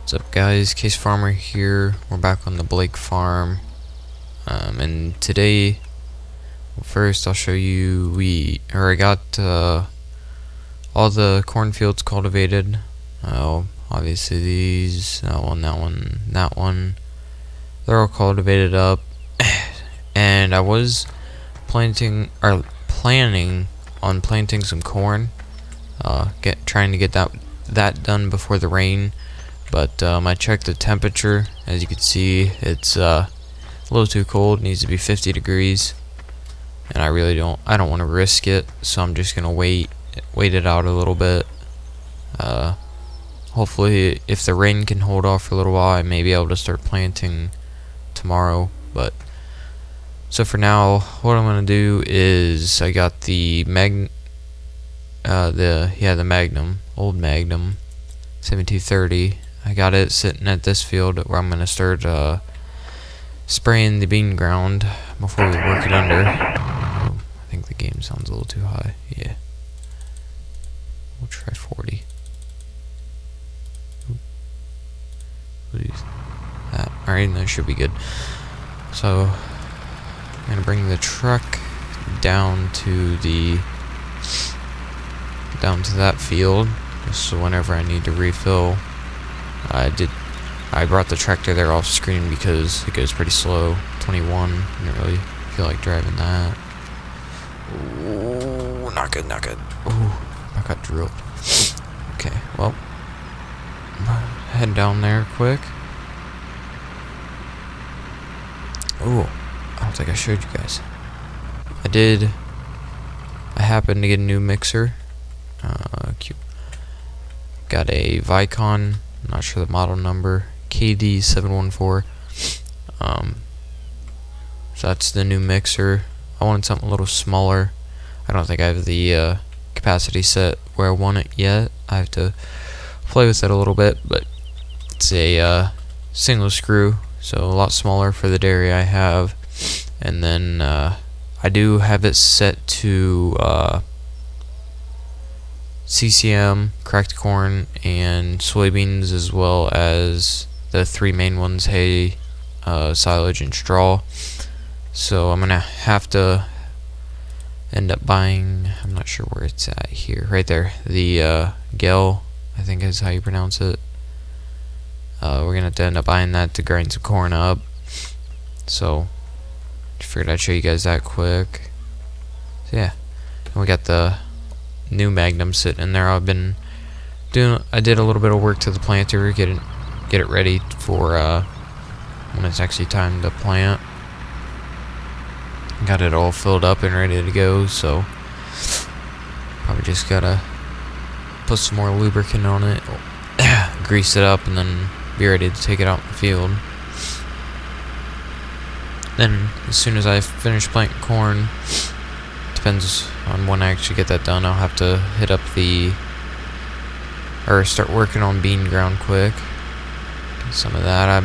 What's up, guys? Case Farmer here. We're back on the Blake farm, and today, first I'll show you I got all the cornfields cultivated. Obviously these, that one, that one. They're all cultivated up, and I was planning on planting some corn. Trying to get that done before the rain. But I checked the temperature. As you can see, it's a little too cold. It needs to be 50 degrees, and I don't want to risk it. So I'm just gonna wait it out a little bit. Hopefully, if the rain can hold off for a little while, I may be able to start planting tomorrow. But so for now, what I'm gonna do is I got the Magnum, old Magnum, 7230. I got it sitting at this field where I'm gonna start spraying the bean ground before we work it under. Oh, I think the game sounds a little too high. Yeah, we'll try 40. Alright, that should be good. So I'm gonna bring the truck down to that field, just so whenever I need to refill. I brought the tractor there off screen because it goes pretty slow. 21. I didn't really feel like driving that. Ooh, not good. Ooh, I got drilled. Okay, well, head down there quick. Ooh, I don't think I showed you guys. I happened to get a new mixer. Cute. Got a Vicon, not sure the model number, KD714. So that's the new mixer. I wanted something a little smaller. I don't think I have the capacity set where I want it yet. I have to play with it a little bit, but it's a single screw, so a lot smaller for the dairy I have. And then I do have it set to CCM, cracked corn, and soybeans, as well as the three main ones, hay, silage, and straw. So I'm gonna have to end up buying, I'm not sure where it's at here, right there, the Gel, I think is how you pronounce it. We're gonna have to end up buying that to grind some corn up. So figured I'd show you guys that quick. So yeah, and we got the new Magnum sitting in there. I did a little bit of work to the planter, get it ready for when it's actually time to plant. Got it all filled up and ready to go, so probably just gotta put some more lubricant on it, grease it up, and then be ready to take it out in the field. Then as soon as I finish planting corn, depends on when I actually get that done, I'll have to hit up start working on bean ground quick. Get some of that. I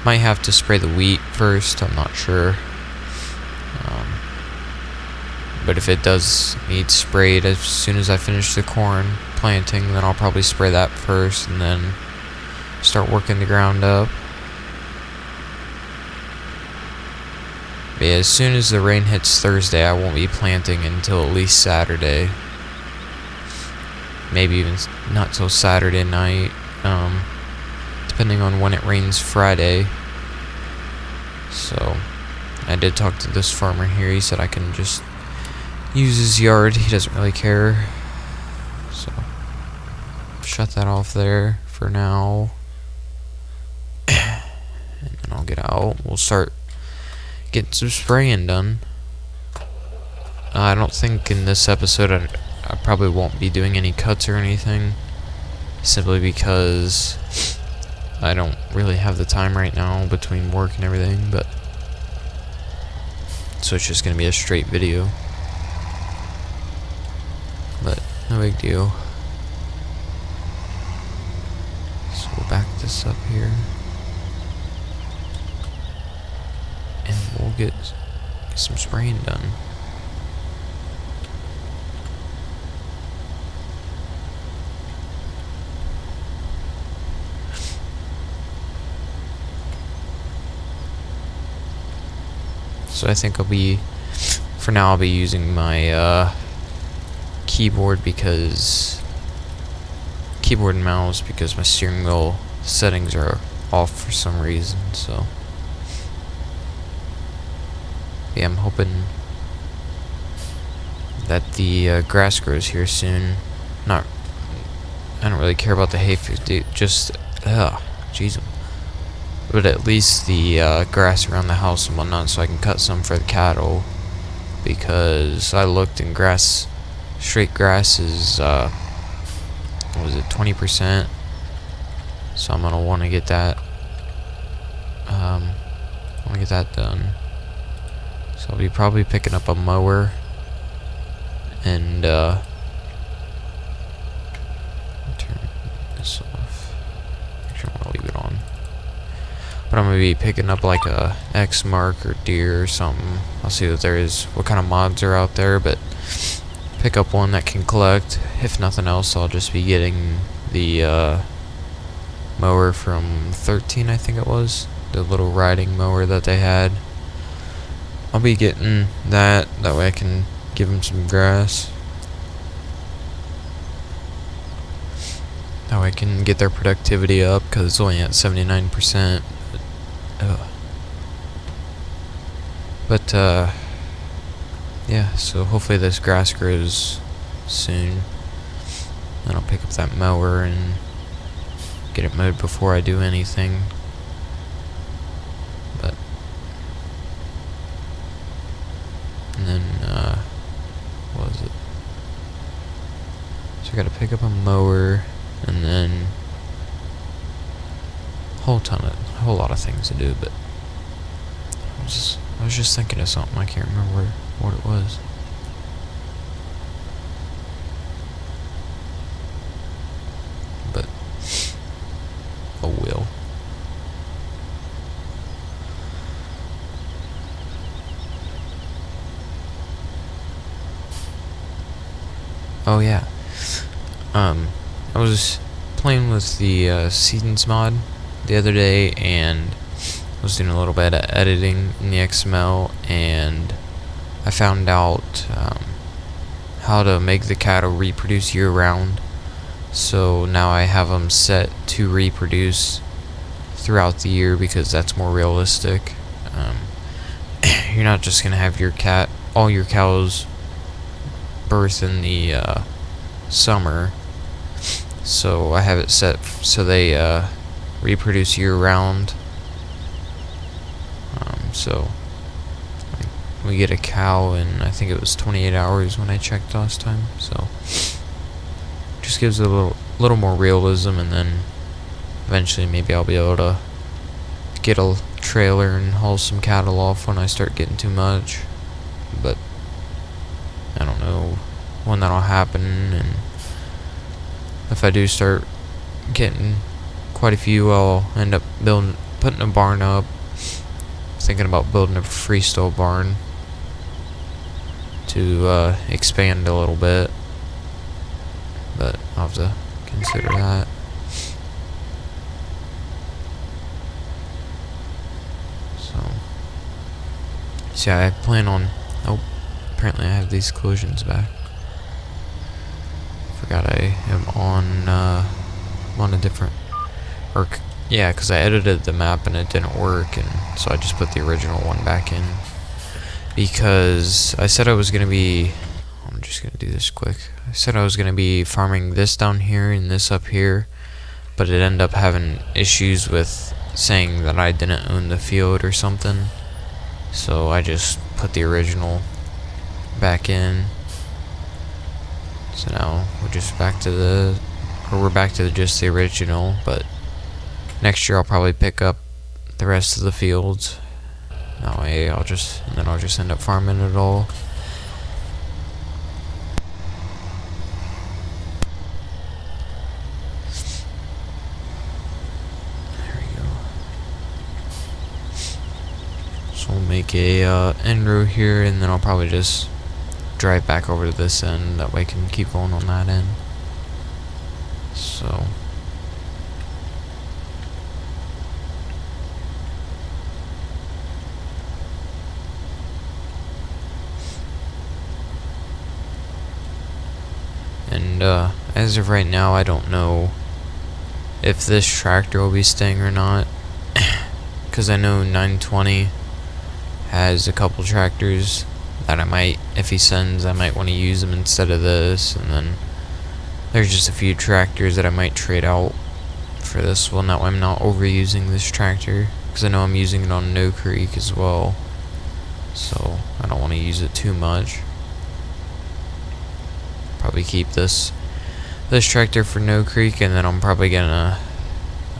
might have to spray the wheat first, I'm not sure. But if it does need sprayed as soon as I finish the corn planting, then I'll probably spray that first and then start working the ground up. But yeah, as soon as the rain hits Thursday, I won't be planting until at least Saturday. Maybe even not till Saturday night, depending on when it rains Friday. So I did talk to this farmer here. He said I can just use his yard. He doesn't really care. So shut that off there for now. And then I'll get out. We'll start getting some spraying done. I don't think in this episode I probably won't be doing any cuts or anything, simply because I don't really have the time right now between work and everything. But so it's just gonna be a straight video, but no big deal. So we'll back this up here, and we'll get some spraying done. So I think for now I'll be using my keyboard and mouse because my steering wheel settings are off for some reason. So yeah, I'm hoping that the grass grows here soon. I don't really care about the hay, just jeez. But at least the grass around the house and whatnot, so I can cut some for the cattle. Because I looked, and straight grass is what was it, 20%? So I'm gonna want to get that. Done. So I'll be probably picking up a mower and turn this off. Actually, I'm gonna leave it on. But I'm gonna be picking up like a X mark or deer or something. I'll see what kind of mods are out there, but pick up one that can collect. If nothing else, I'll just be getting the mower from 13, I think it was, the little riding mower that they had. I'll be getting that way I can give them some grass. That way I can get their productivity up, because it's only at 79%. But yeah, so hopefully this grass grows soon. Then I'll pick up that mower and get it mowed before I do anything. But and then what was it? So I gotta pick up a mower and then a whole lot of things to do, but I was just thinking of something. I can't remember what it was. But oh well. Oh yeah. I was playing with the Seasons mod the other day, and I was doing a little bit of editing in the XML, and I found out how to make the cattle reproduce year-round. So now I have them set to reproduce throughout the year, because that's more realistic. You're not just gonna have all your cows birth in the summer. So I have it set so they reproduce year-round. So we get a cow in, I think it was 28 hours when I checked last time. So just gives it a little more realism, and then eventually maybe I'll be able to get a trailer and haul some cattle off when I start getting too much. But I don't know when that'll happen, and if I do start getting quite a few, I'll end up putting a barn up. Thinking about building a freestyle barn to expand a little bit, but I'll have to consider that. So yeah, I plan on. Oh, apparently I have these collisions back. Forgot I am on a different. Yeah, because I edited the map and it didn't work, and so I just put the original one back in. Because I said I was going to be... I'm just going to do this quick. I said I was going to be farming this down here and this up here, but it ended up having issues with saying that I didn't own the field or something. So I just put the original back in. So now we're just back to just the original, but next year I'll probably pick up the rest of the fields. That way I'll just end up farming it all. There we go. So we'll make a end row here, and then I'll probably just drive back over to this end. That way I can keep going on that end. So And as of right now, I don't know if this tractor will be staying or not, because I know 920 has a couple tractors that I might, if he sends, I might want to use them instead of this. And then there's just a few tractors that I might trade out for this one. That way I'm not overusing this tractor, because I know I'm using it on No Creek as well, so I don't want to use it too much. Probably keep this tractor for No Creek, and then I'm probably gonna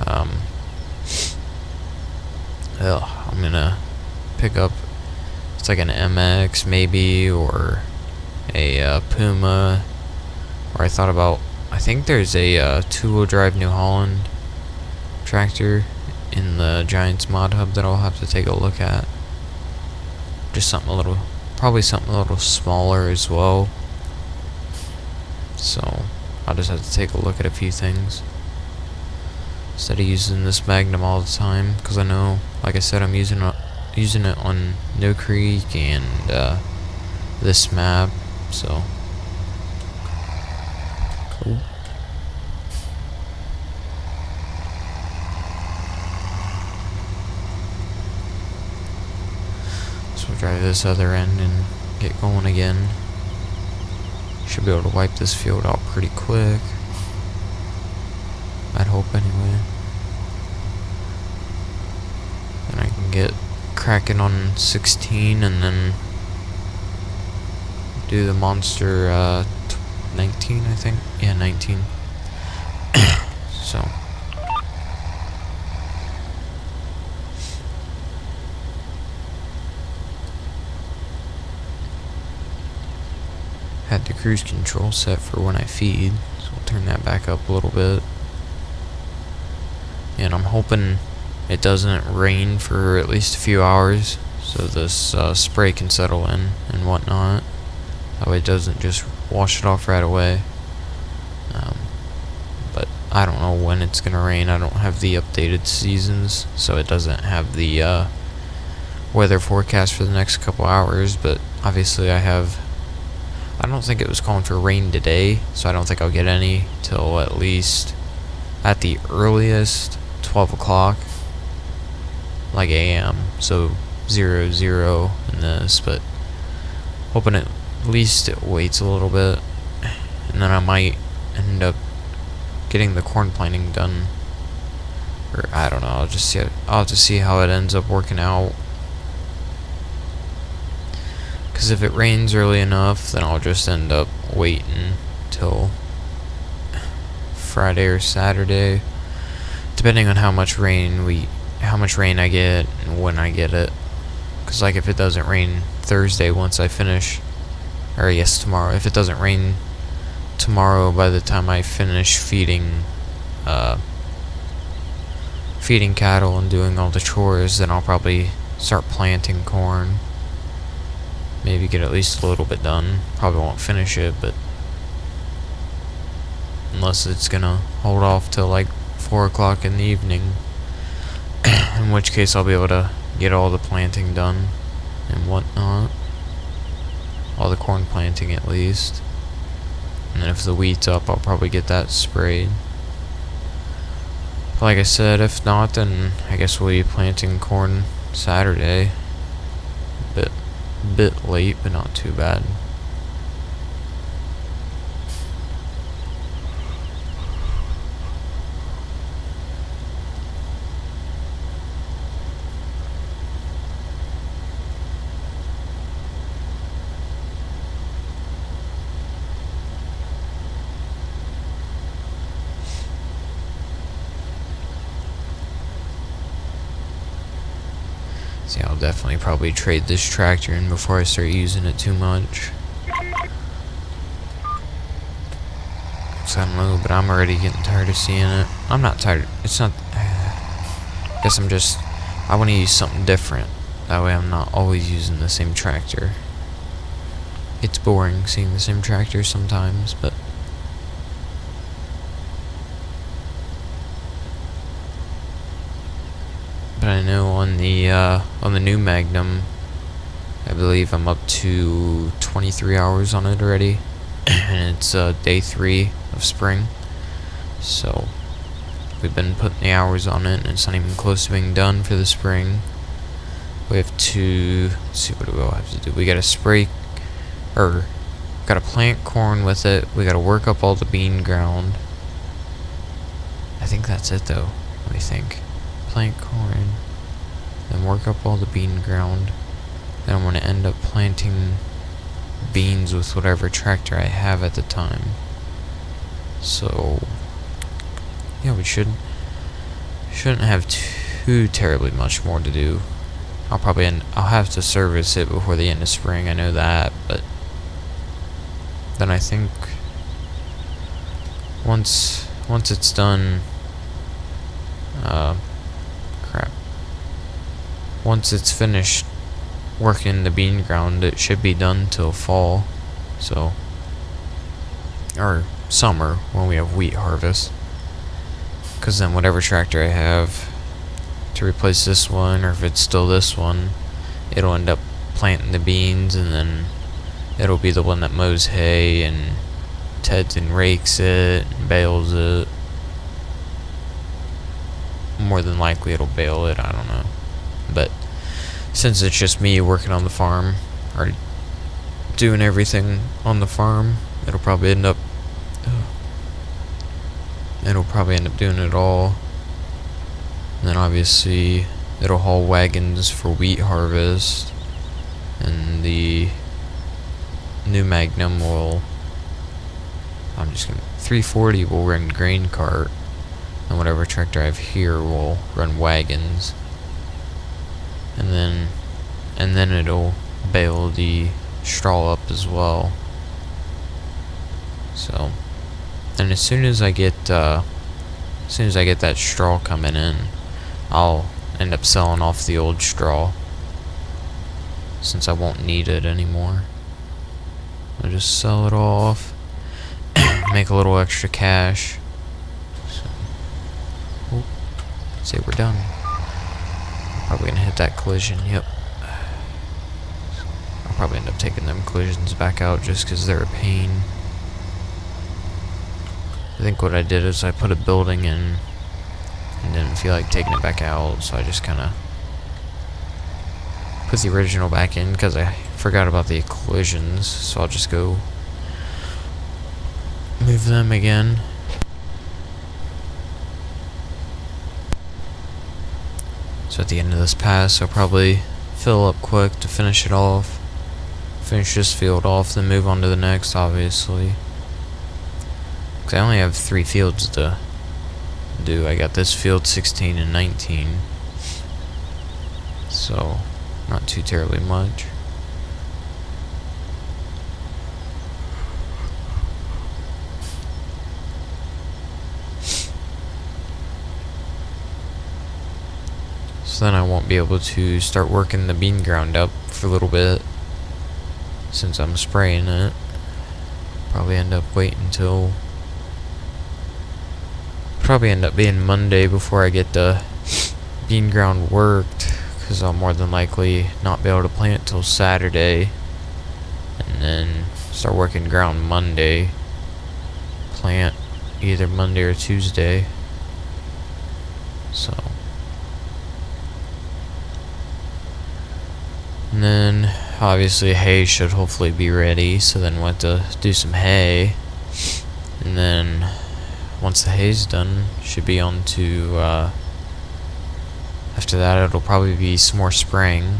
I'm gonna pick up, it's like an MX maybe, or a Puma, or I think there's a two-wheel drive New Holland tractor in the Giants mod hub that I'll have to take a look at. Just probably something a little smaller as well. So I'll just have to take a look at a few things instead of using this Magnum all the time, because I know, like I said, I'm using it on No Creek and this map. So we'll drive this other end and get going again. Should be able to wipe this field out pretty quick, I'd hope anyway. And I can get cracking on 16 and then do the monster 19, I think. Yeah, 19. So had the cruise control set for when I feed, so we'll turn that back up a little bit. And I'm hoping it doesn't rain for at least a few hours, so this spray can settle in and whatnot. That way it doesn't just wash it off right away. But I don't know when it's gonna rain. I don't have the updated seasons, so it doesn't have the weather forecast for the next couple hours. But obviously I don't think it was calling for rain today, so I don't think I'll get any till at least, at the earliest, 12 o'clock, like AM, so 00 in this, but hoping at least it waits a little bit, and then I might end up getting the corn planting done, or I don't know, I'll have to see how it ends up working out. Because if it rains early enough, then I'll just end up waiting till Friday or Saturday, depending on how much rain I get and when I get it. Because like if it doesn't rain Thursday once I finish, or yes, tomorrow. If it doesn't rain tomorrow by the time I finish feeding cattle and doing all the chores, then I'll probably start planting corn. Maybe get at least a little bit done. Probably won't finish it, but unless it's gonna hold off till like 4 o'clock in the evening, in which case I'll be able to get all the planting done and whatnot, all the corn planting at least. And then if the wheat's up, I'll probably get that sprayed. But like I said, if not, then I guess we'll be planting corn Saturday. Bit late, but not too bad. See, I'll definitely probably trade this tractor in before I start using it too much. So I don't know, but I'm already getting tired of seeing it. I'm not tired. It's not. I guess I want to use something different. That way I'm not always using the same tractor. It's boring seeing the same tractor sometimes, but I know on the new Magnum, I believe I'm up to 23 hours on it already. and it's day 3 of spring. So we've been putting the hours on it, and it's not even close to being done for the spring. We have to, let's see, what do we all have to do? We gotta spray, or gotta plant corn with it. We gotta work up all the bean ground. I think that's it though. Let me think. Plant corn, then work up all the bean ground. Then I'm gonna end up planting beans with whatever tractor I have at the time. So yeah, we shouldn't have too terribly much more to do. I'll have to service it before the end of spring, I know that, but then I think once it's done, once it's finished working the bean ground, it should be done till fall, so, or summer when we have wheat harvest, because then whatever tractor I have to replace this one, or if it's still this one, it'll end up planting the beans, and then it'll be the one that mows hay and teds and rakes it and bales it. More than likely it'll bale it, I don't know, but since it's just me working on the farm or doing everything on the farm, it'll probably end up doing it all. And then obviously it'll haul wagons for wheat harvest, and the new Magnum will, 340 will run grain cart, and whatever tractor I have here will run wagons, and then it'll bale the straw up as well. So, and as soon as I get that straw coming in, I'll end up selling off the old straw, since I won't need it anymore. I'll just sell it off, make a little extra cash. So, say we're done. Probably gonna hit that collision, yep. I'll probably end up taking them collisions back out just because they're a pain. I think what I did is I put a building in and didn't feel like taking it back out, so I just kind of put the original back in because I forgot about the collisions, so I'll just go move them again. So at the end of this pass, I'll probably fill up quick to finish it off, finish this field off, then move on to the next, obviously, because I only have 3 fields to do. I got this field 16 and 19, so not too terribly much. So then I won't be able to start working the bean ground up for a little bit, since I'm spraying it. Probably end up being Monday before I get the bean ground worked, because I'll more than likely not be able to plant till Saturday, and then start working ground Monday, plant either Monday or Tuesday. So, and then obviously hay should hopefully be ready, so then we'll have to do some hay, and then once the hay's done, should be on to, after that it'll probably be some more spraying,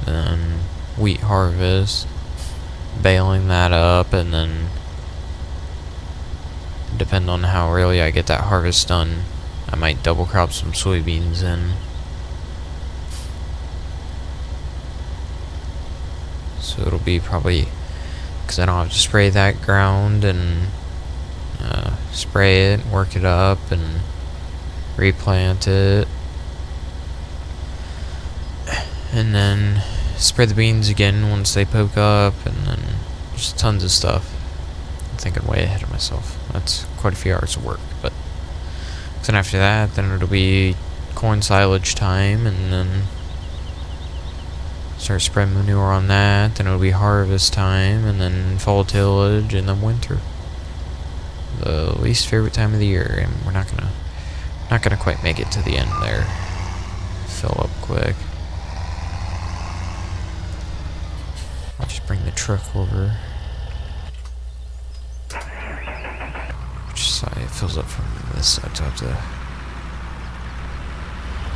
then wheat harvest, baling that up, and then depending on how early I get that harvest done, I might double crop some soybeans in. So it'll be probably, because I don't have to spray that ground and spray it, work it up, and replant it, and then spray the beans again once they poke up, and then just tons of stuff. I'm thinking way ahead of myself. That's quite a few hours of work, but then after that, then it'll be corn silage time, and then Start spreading manure on that, then it'll be harvest time, and then fall tillage, and then winter. The least favorite time of the year, and we're not gonna quite make it to the end there. Fill up quick. I'll just bring the truck over. Which side it fills up from this side, so I have to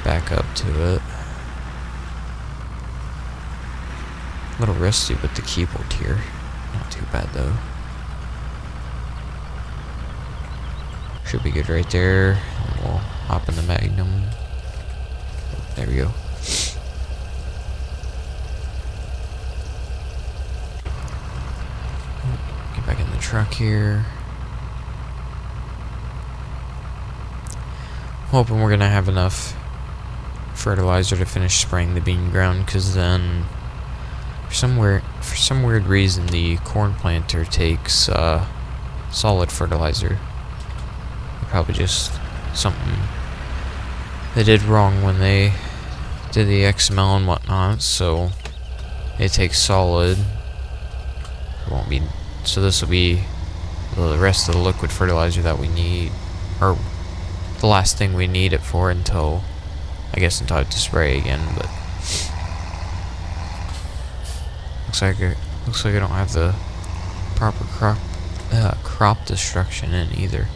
back up to it. A little rusty with the keyboard here. Not too bad though. Should be good right there. And we'll hop in the Magnum. There we go. Get back in the truck here. Hoping we're gonna have enough fertilizer to finish spraying the bean ground, because then for some weird reason the corn planter takes solid fertilizer. Probably just something they did wrong when they did the XML and whatnot, so it takes solid. It won't be, so this will be the rest of the liquid fertilizer that we need, or the last thing we need it for until I have to spray again. But looks like I don't have the proper crop destruction in either.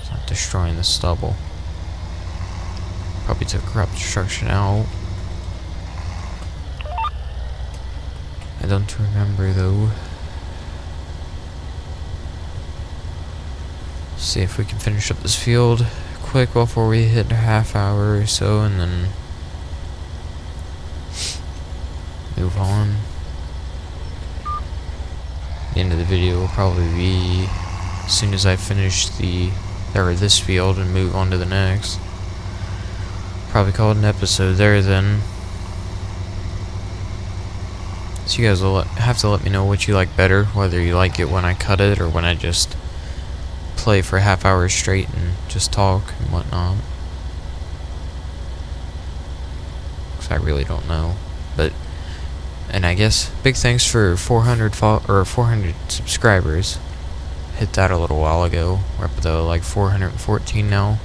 It's not destroying the stubble. Probably took crop destruction out. I don't remember though. See if we can finish up this field quick before we hit a half hour or so, and then move on. The end of the video will probably be as soon as I finish this field and move on to the next. Probably call it an episode there then. So you guys will have to let me know what you like better, whether you like it when I cut it or when I just play for a half hour straight and just talk and whatnot. Cause I really don't know. And I guess big thanks for 400 subscribers. Hit that a little while ago. We're up to like 414 now.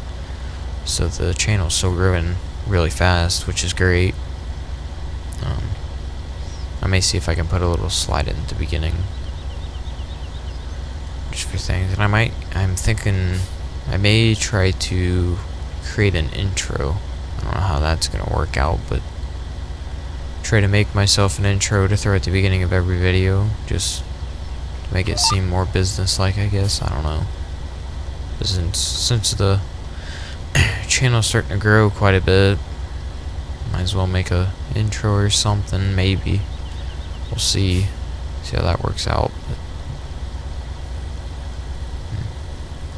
So the channel's still growing really fast, which is great. I may see if I can put a little slide in at the beginning, just for things. And I'm thinking I may try to create an intro. I don't know how that's gonna work out, but try to make myself an intro to throw at the beginning of every video, just to make it seem more business-like, I guess. I don't know. Since the channel's starting to grow quite a bit, might as well make a intro or something, maybe. We'll see how that works out. But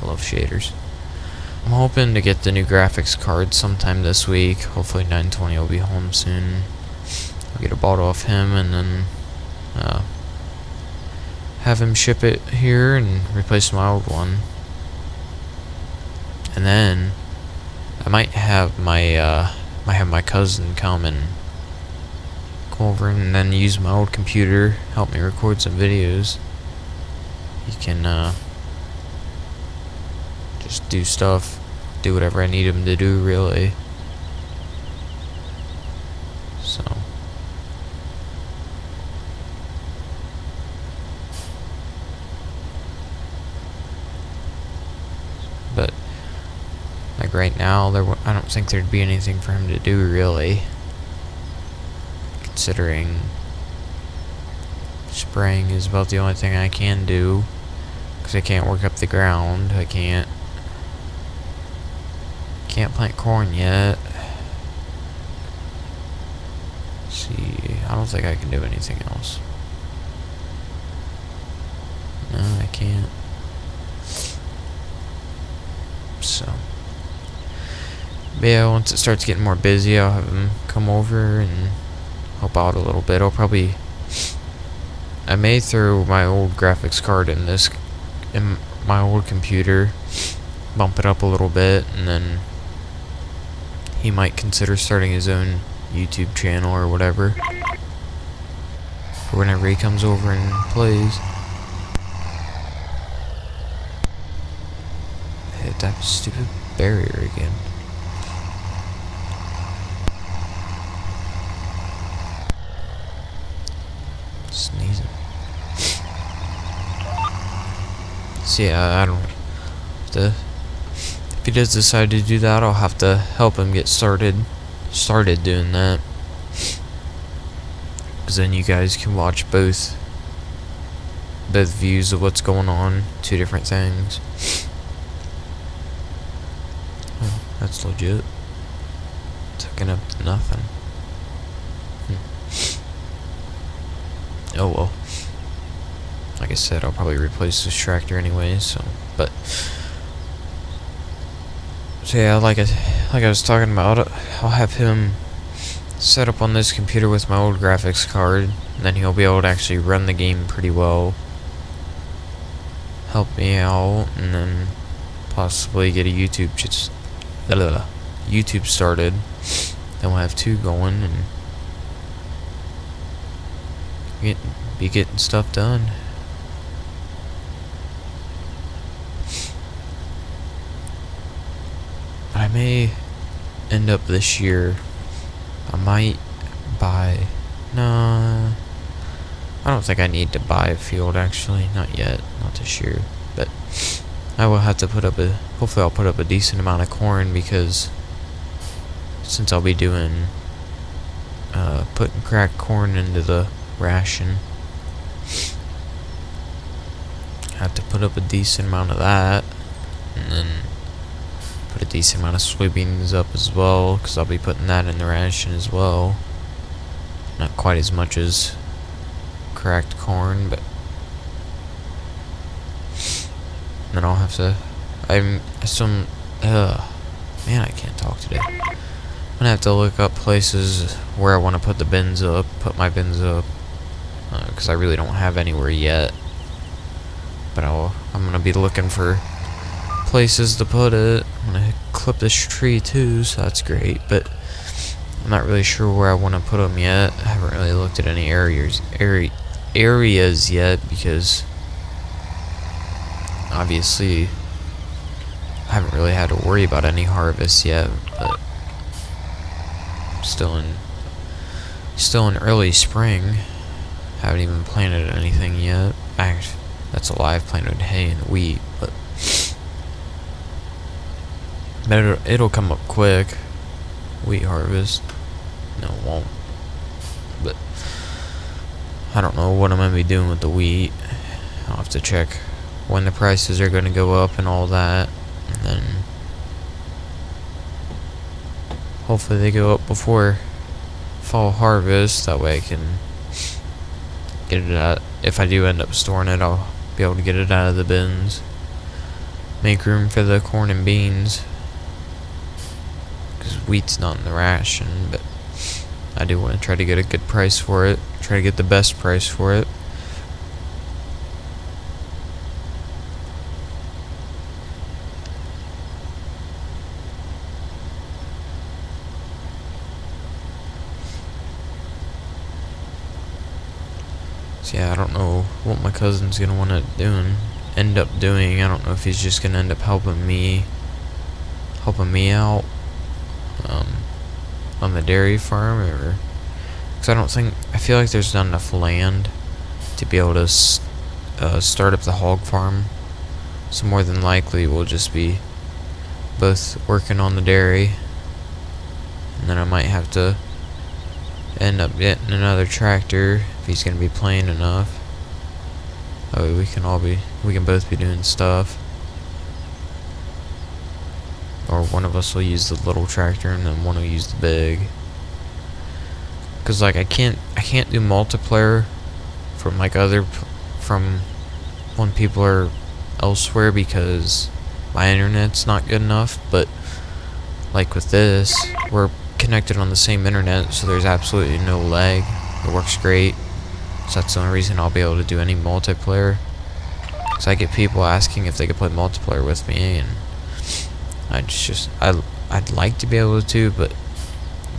I love shaders. I'm hoping to get the new graphics card sometime this week. Hopefully 920 will be home soon. I'll get a bottle off him and then have him ship it here and replace my old one. And then I might have my cousin come over and then use my old computer, help me record some videos. He can just do whatever I need him to do, really. So but like right now, I don't think there'd be anything for him to do, really, considering spraying is about the only thing I can do, because I can't work up the ground. I can't plant corn yet. Let's see, I don't think I can do anything else. No, I can't. So, but yeah, once it starts getting more busy, I'll have him come over and help out a little bit. I may throw my old graphics card in my old computer, bump it up a little bit, and then he might consider starting his own YouTube channel or whatever. For whenever he comes over and plays. Hit that stupid barrier again. Sneezing. So yeah, I don't have to. If he does decide to do that, I'll have to help him get started doing that. Because then you guys can watch both views of what's going on, two different things. Oh, that's legit. Tucking up to nothing. Oh well. Like I said, I'll probably replace this tractor anyway, so yeah, like I was talking about, I'll have him set up on this computer with my old graphics card, and then he'll be able to actually run the game pretty well, help me out, and then possibly get a YouTube started. Then we'll have 2 going and be getting stuff done. I may end up this year. I might buy. No, I don't think I need to buy a field actually. Not yet. Not this year. But I will have to put up a. Hopefully, I'll put up a decent amount of corn because since I'll be doing putting cracked corn into the ration, I have to put up a decent amount of that, and then put a decent amount of soybeans up as well, because I'll be putting that in the ration as well. Not quite as much as cracked corn, but then I'll have to. Man, I can't talk today. I'm gonna have to look up places where I want to put the bins up, put my bins up, because I really don't have anywhere yet. But I'm gonna be looking for places to put it. I'm gonna clip this tree too, so that's great, but I'm not really sure where I want to put them yet. I haven't really looked at any areas yet, because obviously I haven't really had to worry about any harvest yet, but still in early spring. Haven't even planted anything yet. Actually, that's a lie, I've planted hay and wheat, but it'll come up quick. Wheat harvest. No, it won't. But I don't know what I'm gonna be doing with the wheat. I'll have to check when the prices are gonna go up and all that, and then hopefully they go up before fall harvest. That way I can get it out. If I do end up storing it, I'll be able to get it out of the bins, make room for the corn and beans, because wheat's not in the ration. But I do want to try to get a good price for it, try to get the best price for it. So yeah, I don't know what my cousin's gonna end up doing. I don't know if he's just gonna end up helping me out on the dairy farm, or because I feel like there's not enough land to be able to start up the hog farm. So more than likely we'll just be both working on the dairy, and then I might have to end up getting another tractor if he's gonna be playing enough. That way we can both be doing stuff. Or one of us will use the little tractor and then one will use the big. Cause like I can't do multiplayer from when people are elsewhere because my internet's not good enough. But like with this, we're connected on the same internet, so there's absolutely no lag. It works great. So that's the only reason I'll be able to do any multiplayer. So I get people asking if they could play multiplayer with me, and I'd like to be able to, but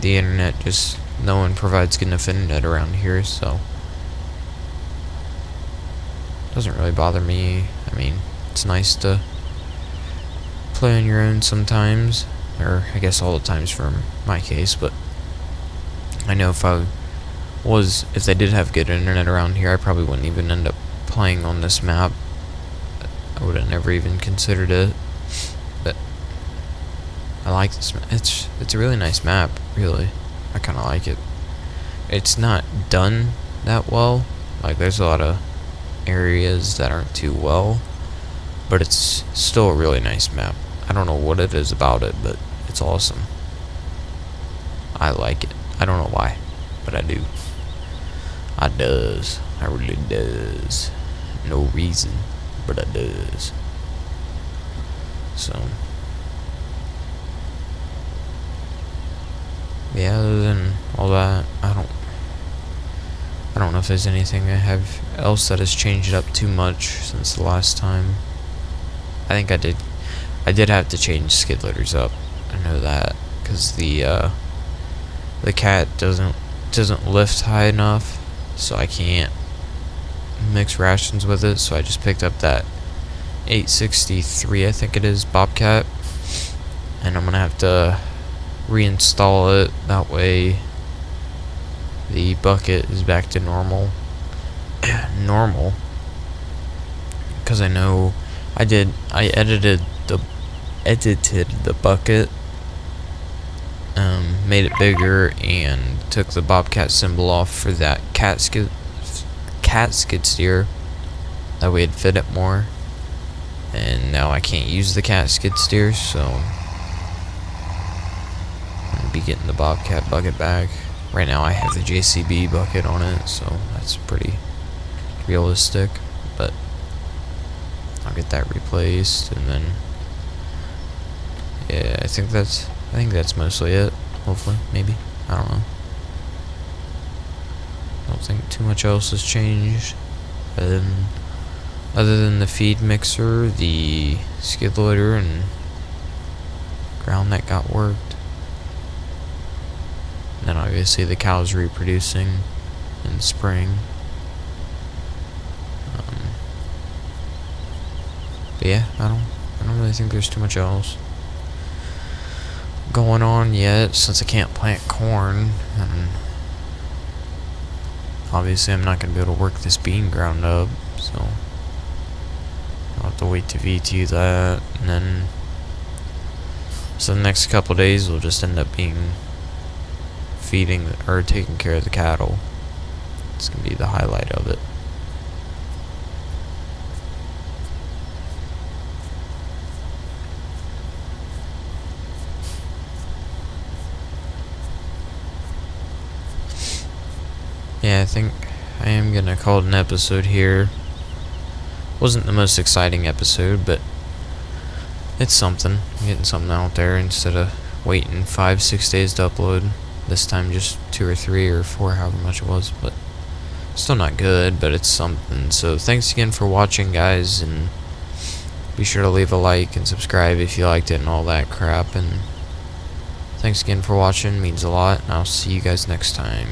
the internet just no one provides good enough internet around here, so it doesn't really bother me. I mean, it's nice to play on your own sometimes, or I guess all the times for my case, but I know if they did have good internet around here, I probably wouldn't even end up playing on this map. I would have never even considered it, but I like this map. It's a really nice map, really. I kind of like it. It's not done that well. Like, there's a lot of areas that aren't too well, but it's still a really nice map. I don't know what it is about it, but it's awesome. I like it. I don't know why, but I do. I does. I really does. No reason, but I does. So yeah, other than all that, I don't know if there's anything else that has changed up too much since the last time. I think I did have to change skid loaders up. I know that, because the cat doesn't lift high enough, so I can't mix rations with it. So I just picked up that 863, I think it is, Bobcat, and I'm gonna have to reinstall it. That way the bucket is back to normal. Because I know I edited the bucket, made it bigger, and took the Bobcat symbol off for that cat skid steer. That way it'd fit it more. And now I can't use the cat skid steer, so I'm gonna be getting the Bobcat bucket back. Right now I have the JCB bucket on it, so that's pretty realistic, but I'll get that replaced, and then yeah, I think that's mostly it. Hopefully, maybe, I don't know. I don't think too much else has changed, other than the feed mixer, the skid loader, and ground that got worked. And then obviously the cows reproducing in the spring. But yeah, I don't really think there's too much else going on yet, since I can't plant corn, and obviously I'm not going to be able to work this bean ground up, so I'll have to wait to VT that, and then so the next couple days will just end up being feeding or taking care of the cattle. It's going to be the highlight of it. Yeah, I think I am gonna call it an episode here. Wasn't the most exciting episode, but it's something. I'm getting something out there instead of waiting 5-6 days to upload. This time just 2 or 3 or 4, however much it was, but still not good, but it's something. So thanks again for watching, guys, and be sure to leave a like and subscribe if you liked it and all that crap. And thanks again for watching, means a lot, and I'll see you guys next time.